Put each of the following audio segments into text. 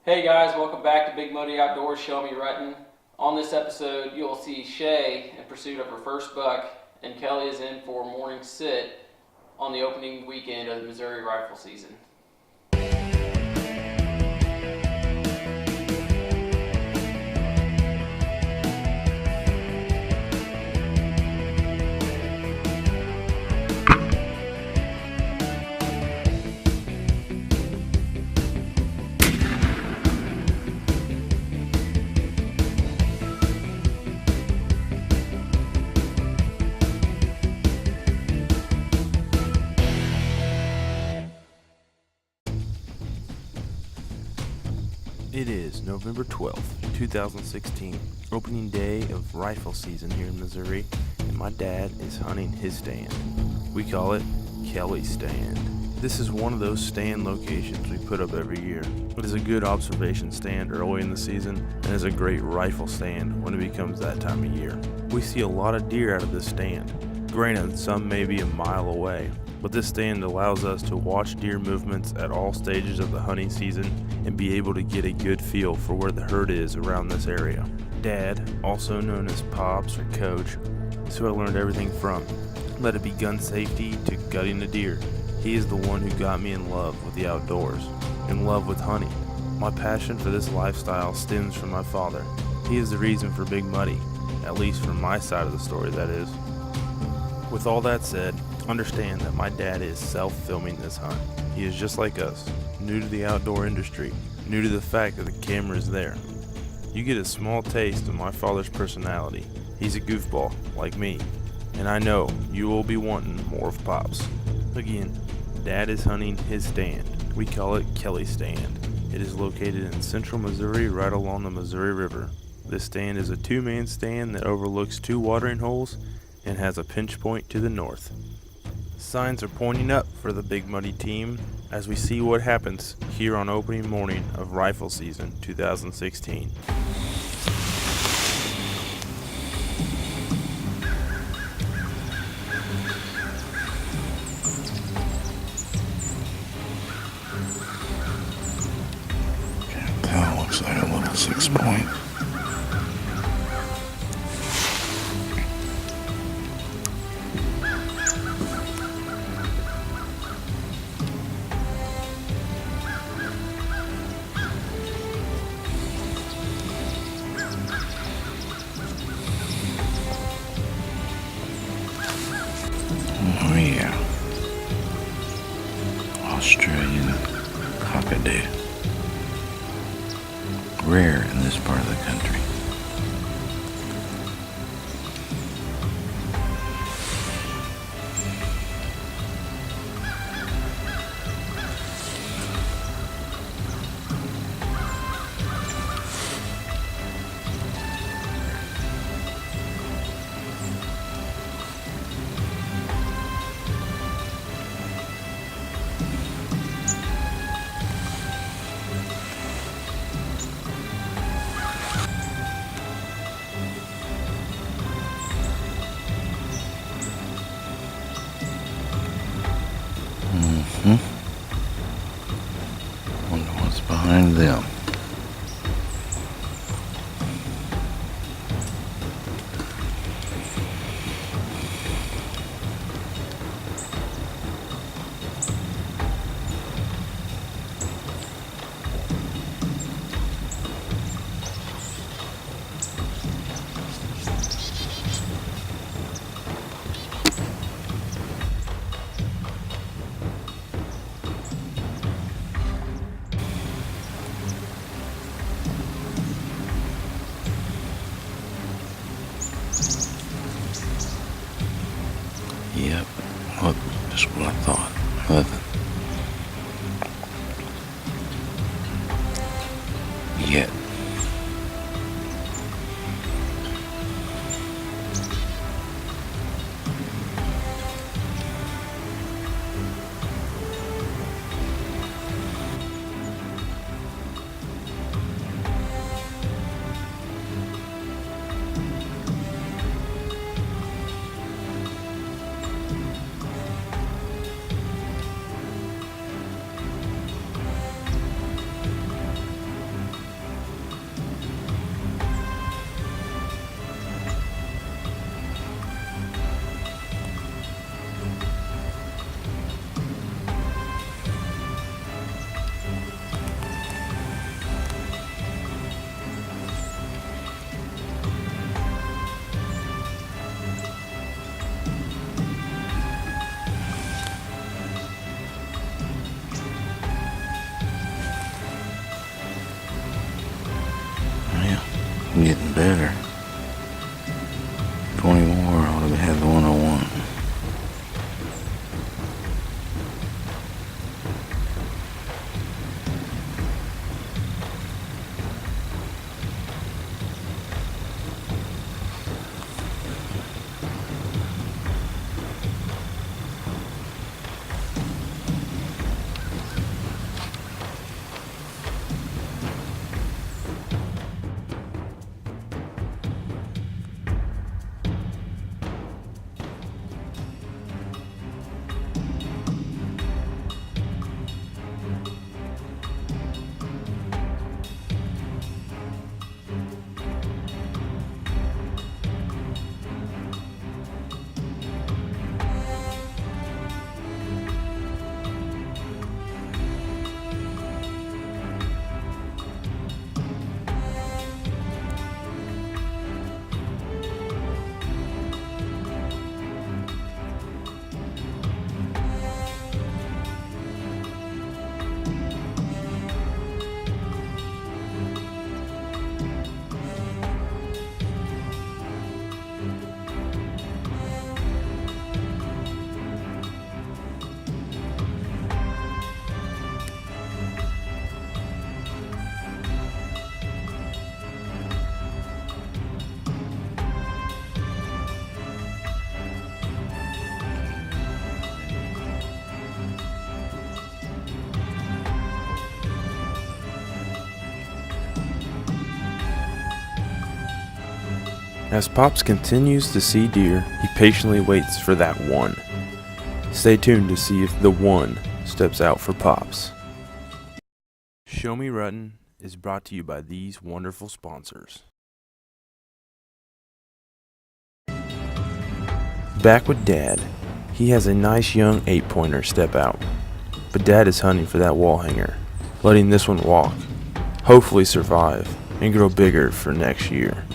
Hey guys, welcome back to Big Muddie Outdoors. Show me Ruttin. On this episode, you'll see Shay in pursuit of her first buck, and Kelly is in for morning sit on the opening weekend of the Missouri rifle season. It is November 12th, 2016, opening day of rifle season here in Missouri, and my dad is hunting his stand. We call it Kelly's Stand. This is one of those stand locations we put up every year. It is a good observation stand early in the season, and is a great rifle stand when it becomes that time of year. We see a lot of deer out of this stand. Granted, some may be a mile away, but this stand allows us to watch deer movements at all stages of the hunting season and be able to get a good feel for where the herd is around this area. Dad, also known as Pops or Coach, is who I learned everything from. Let it be gun safety to gutting a deer. He is the one who got me in love with the outdoors, in love with hunting. My passion for this lifestyle stems from my father. He is the reason for Big Muddie, at least from my side of the story, that is. With all that said, understand that my dad is self-filming this hunt. He is just like us, new to the outdoor industry, new to the fact that the camera is there. You get a small taste of my father's personality. He's a goofball, like me, and I know you will be wanting more of Pops. Again, Dad is hunting his stand. We call it Kelly's Stand. It is located in central Missouri, right along the Missouri River. This stand is a two-man stand that overlooks two watering holes and has a pinch point to the north. Signs are pointing up for the Big Muddie team as we see what happens here on opening morning of rifle season 2016. Can't tell, looks like a little 6-point. Oh yeah, Australian cockadoo. Rare in this part of the country. Wonder what's behind them. Yep, look, just what I thought. Nothing. Yet. Getting better. 20 more, I ought to have the 101. As Pops continues to see deer, he patiently waits for that one. Stay tuned to see if the one steps out for Pops. Show Me Ruttin is brought to you by these wonderful sponsors. Back with Dad. He has a nice young 8-pointer step out, but Dad is hunting for that wall hanger, letting this one walk, hopefully survive, and grow bigger for next year.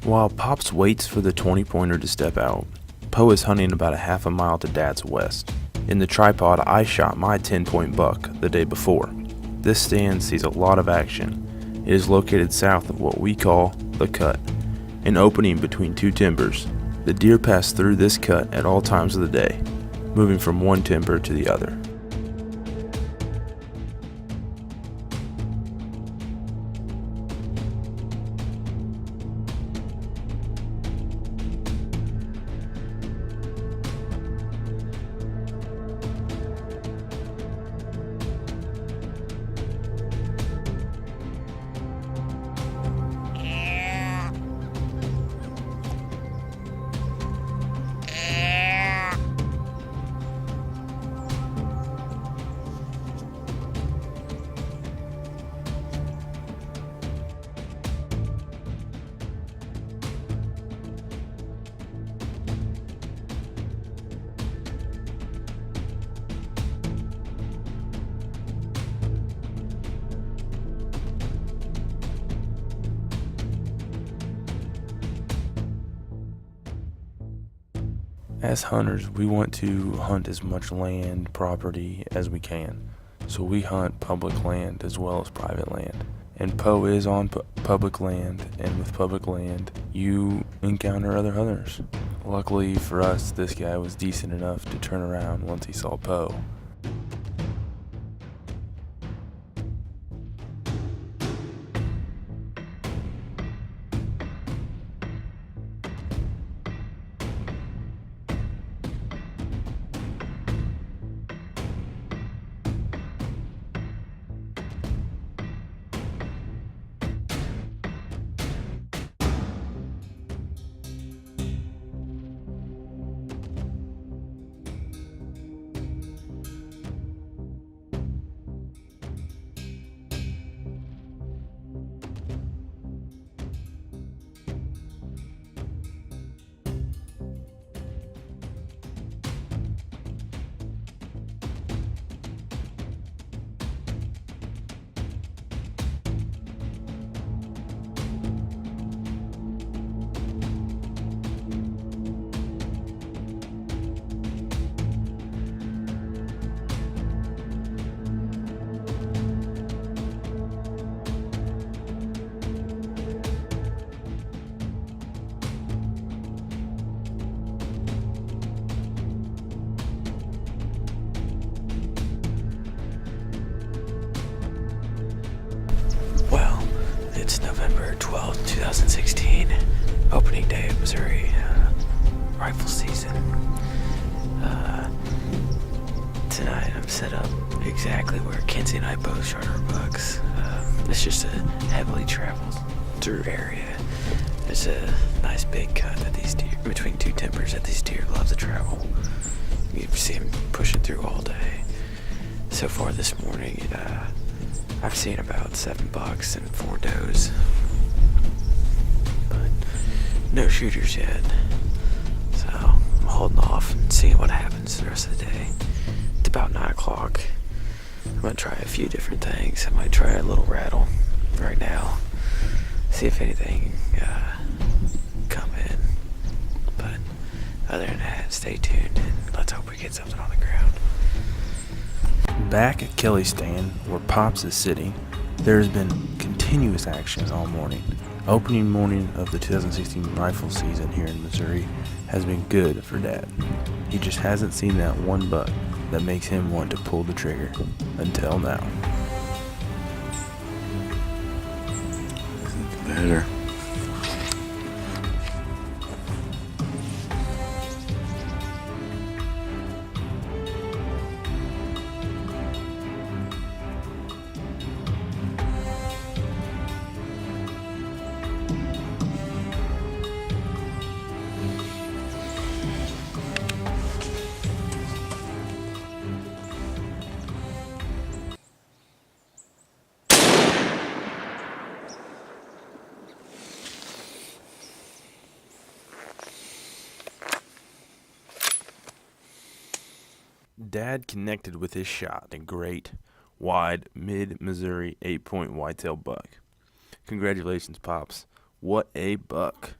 While Pops waits for the 20-pointer to step out, Poe is hunting about a half a mile to Dad's west. In the tripod, I shot my 10-point buck the day before. This stand sees a lot of action. It is located south of what we call the cut, an opening between two timbers. The deer pass through this cut at all times of the day, moving from one timber to the other. As hunters, we want to hunt as much land property as we can. So we hunt public land as well as private land. And Poe is on public land, and with public land, you encounter other hunters. Luckily for us, this guy was decent enough to turn around once he saw Poe. It's November 12th, 2016, opening day of Missouri rifle season. Tonight I'm set up exactly where Kinsey and I both shot our bucks. It's just a heavily traveled through area. There's a nice big cut that these deer, between two timbers that these deer love to travel. You see them pushing through all day. So far this morning, I've seen about 7 bucks and 4 does, but no shooters yet. So I'm holding off and seeing what happens the rest of the day. It's about 9 o'clock. I'm gonna try a few different things. I might try a little rattle right now, see if anything come in. But other than that, stay tuned and let's hope we get something on the ground. Back at Kelly's stand, where Pops is sitting, there has been continuous action all morning. Opening morning of the 2016 rifle season here in Missouri has been good for Dad. He just hasn't seen that one buck that makes him want to pull the trigger, until now. Better. Dad connected with his shot, a great, wide, mid-Missouri 8-point whitetail buck. Congratulations, Pops. What a buck.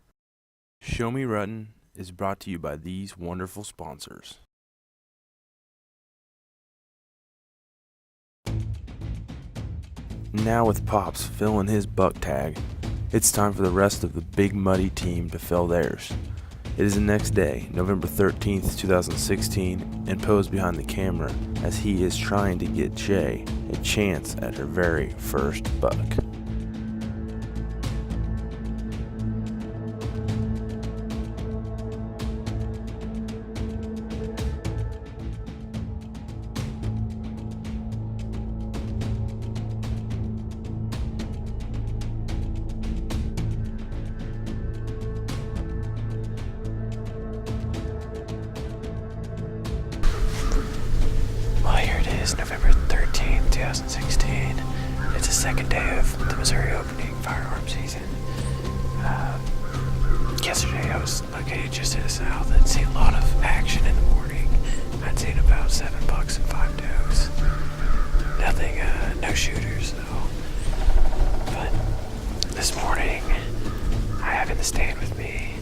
Show Me Ruttin is brought to you by these wonderful sponsors. Now with Pops filling his buck tag, it's time for the rest of the Big Muddie team to fill theirs. It is the next day, November 13th, 2016, and Poe's behind the camera as he is trying to get Shay a chance at her very first buck. November 13th, 2016. It's the second day of the Missouri opening firearm season. Yesterday I was located just to the south. I'd seen a lot of action in the morning. I'd seen about 7 bucks and 5 does. Nothing, no shooters though. But this morning, I have in the stand with me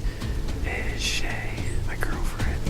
is Shay, my girlfriend.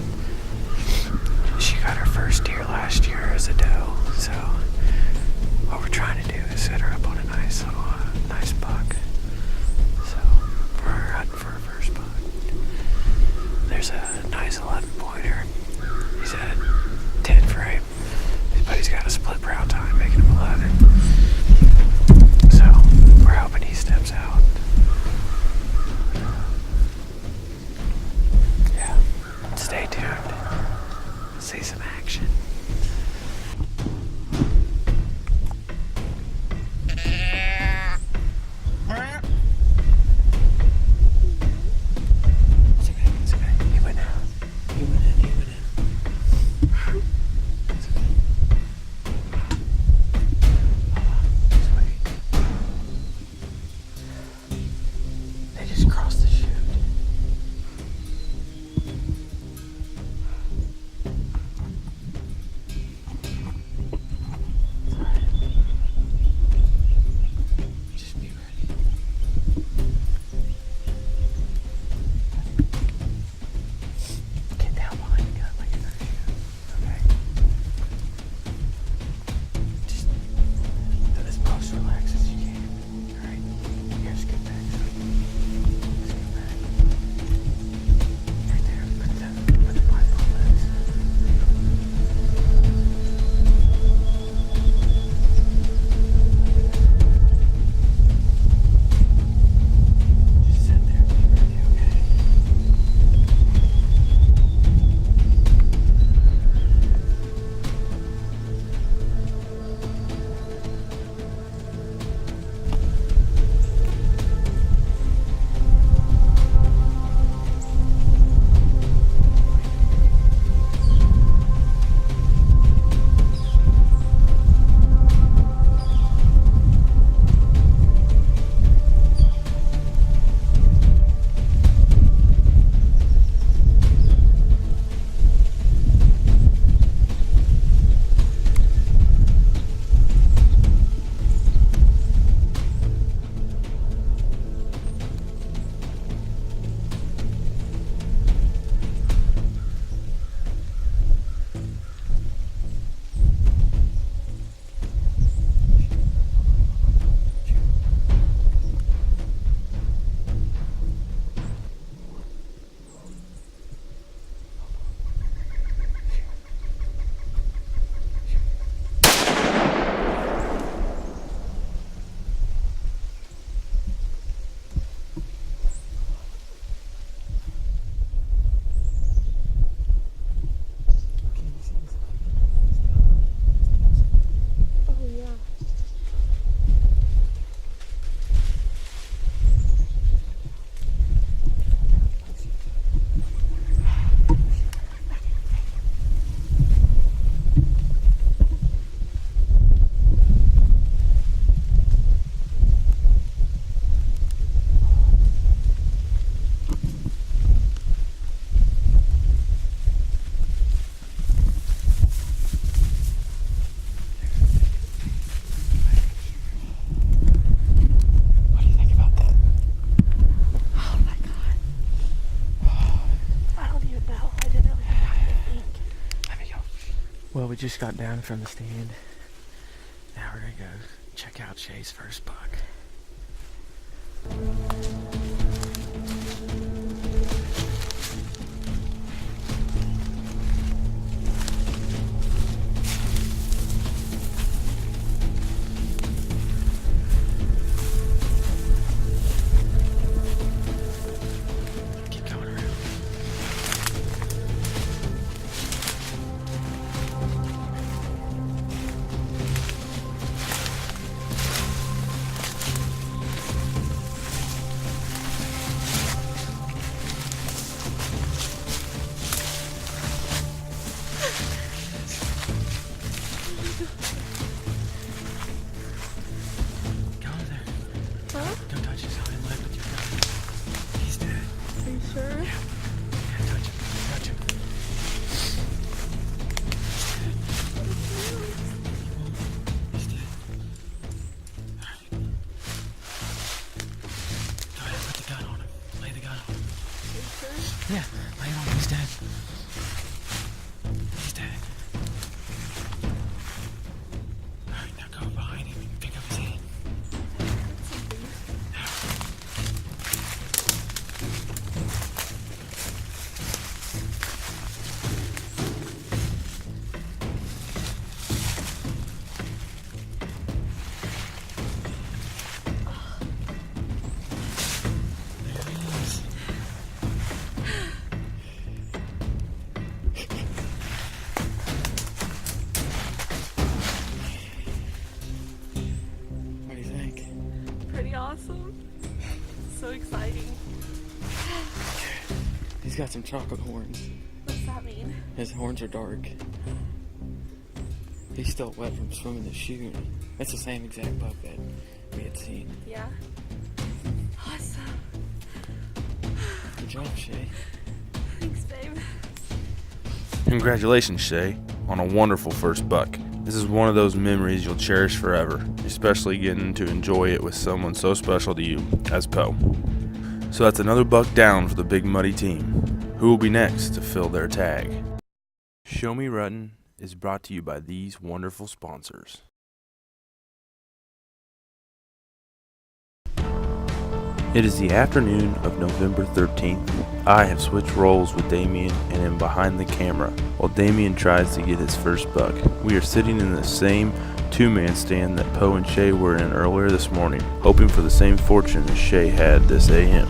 we just got down from the stand. Now we're gonna go check out Shay's first buck. Keep going around. Go over there. Huh? Don't touch his hind leg with your gun. He's dead. Are you sure? Yeah, touch him. Touch him. He's dead. Alright. Go ahead, put the gun on him. Lay the gun on him. Are you sure? Yeah, lay it on him. He's dead. He's dead. Alright, now go behind him and pick up his hand. There he is. What do you think? Pretty awesome. So exciting. He's got some chocolate horns. What's that mean? His horns are dark. He's still wet from swimming the chute. That's the same exact buck that we had seen. Yeah. Awesome. Good job, Shay. Thanks, babe. Congratulations, Shay, on a wonderful first buck. This is one of those memories you'll cherish forever, especially getting to enjoy it with someone so special to you as Poe. So that's another buck down for the Big Muddy team. Who will be next to fill their tag? Show Me Ruttin is brought to you by these wonderful sponsors. It is the afternoon of November 13th. I have switched roles with Damien and am behind the camera while Damien tries to get his first buck. We are sitting in the same two-man stand that Poe and Shay were in earlier this morning, hoping for the same fortune as Shay had this AM.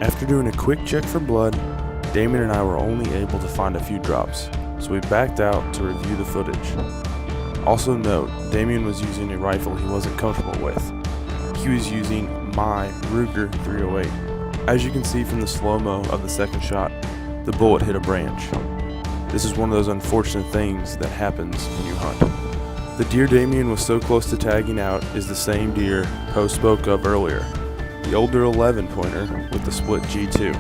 After doing a quick check for blood, Damien and I were only able to find a few drops, so we backed out to review the footage. Also note, Damien was using a rifle he wasn't comfortable with. He was using my Ruger 308. As you can see from the slow-mo of the second shot, the bullet hit a branch. This is one of those unfortunate things that happens when you hunt. The deer Damien was so close to tagging out is the same deer Poe spoke of earlier, the older 11 pointer with the split G2.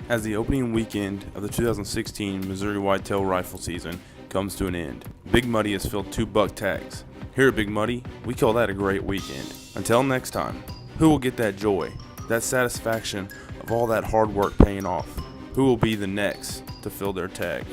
As the opening weekend of the 2016 Missouri whitetail rifle season comes to an end, Big Muddie has filled 2 buck tags. Here at Big Muddie, we call that a great weekend. Until next time, who will get that joy, that satisfaction of all that hard work paying off? Who will be the next to fill their tag?